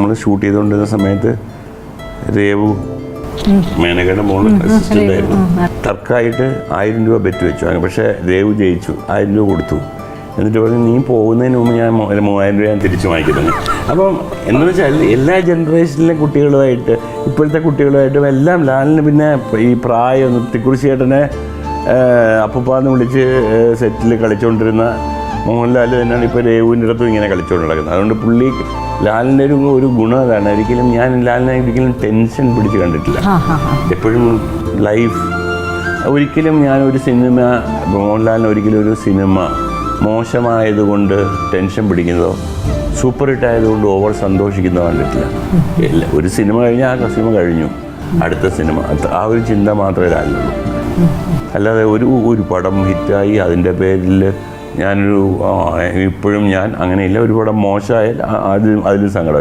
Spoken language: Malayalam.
നമ്മൾ ഷൂട്ട് ചെയ്തുകൊണ്ടിരുന്ന സമയത്ത് രേവു മേനകയുടെ മോള് അസിസ്റ്റൻ്റ് ആയിരുന്നു. തർക്കമായിട്ട് 1000 രൂപ ബെറ്റ് വെച്ചു. പക്ഷേ രേവു ജയിച്ചു, 1000 രൂപ കൊടുത്തു. എന്നിട്ട് പറഞ്ഞു നീ പോകുന്നതിന് മുമ്പ് ഞാൻ 3000 രൂപ ഞാൻ തിരിച്ചു വാങ്ങിക്കുന്നു. അപ്പം എന്താണെന്ന് വെച്ചാൽ എല്ലാ ജനറേഷനിലെ കുട്ടികളുമായിട്ട് ഇപ്പോഴത്തെ കുട്ടികളുമായിട്ടും എല്ലാം ലാലിന് പിന്നെ ഈ പ്രായം തിക്കുറിശ്ശി ചേട്ടനെ അപ്പൂപ്പാന്ന് വിളിച്ച് സെറ്റിൽ കളിച്ചുകൊണ്ടിരുന്ന മോഹൻലാൽ തന്നെയാണ് ഇപ്പോൾ രേവുവിൻ്റെ അടുത്തും ഇങ്ങനെ കളിച്ചുകൊണ്ട് നടക്കുന്നത്. അതുകൊണ്ട് പുള്ളി ലാലിൻ്റെ ഒരു ഗുണം അതാണ്. ഒരിക്കലും ഞാൻ ലാലിനെ ഒരിക്കലും ടെൻഷൻ പിടിച്ച് കണ്ടിട്ടില്ല. എപ്പോഴും ലൈഫ് ഒരിക്കലും ഞാനൊരു സിനിമ മോഹൻലാലിന് ഒരിക്കലും ഒരു സിനിമ മോശമായതുകൊണ്ട് ടെൻഷൻ പിടിക്കുന്നതോ സൂപ്പർ ഹിറ്റ് ആയതുകൊണ്ട് ഓവർ സന്തോഷിക്കുന്നതോ കണ്ടിട്ടില്ല. ഒരു സിനിമ കഴിഞ്ഞാൽ ആ സിനിമ കഴിഞ്ഞു, അടുത്ത സിനിമ, ആ ഒരു ചിന്ത മാത്രമേ ലാലിനുള്ളൂ. അല്ലാതെ ഒരു പടം ഹിറ്റായി അതിൻ്റെ പേരിൽ ഞാനൊരു ഇപ്പോഴും ഞാൻ അങ്ങനെയില്ല. ഒരു പടം മോശമായാൽ അതിൽ സങ്കടമില്ല.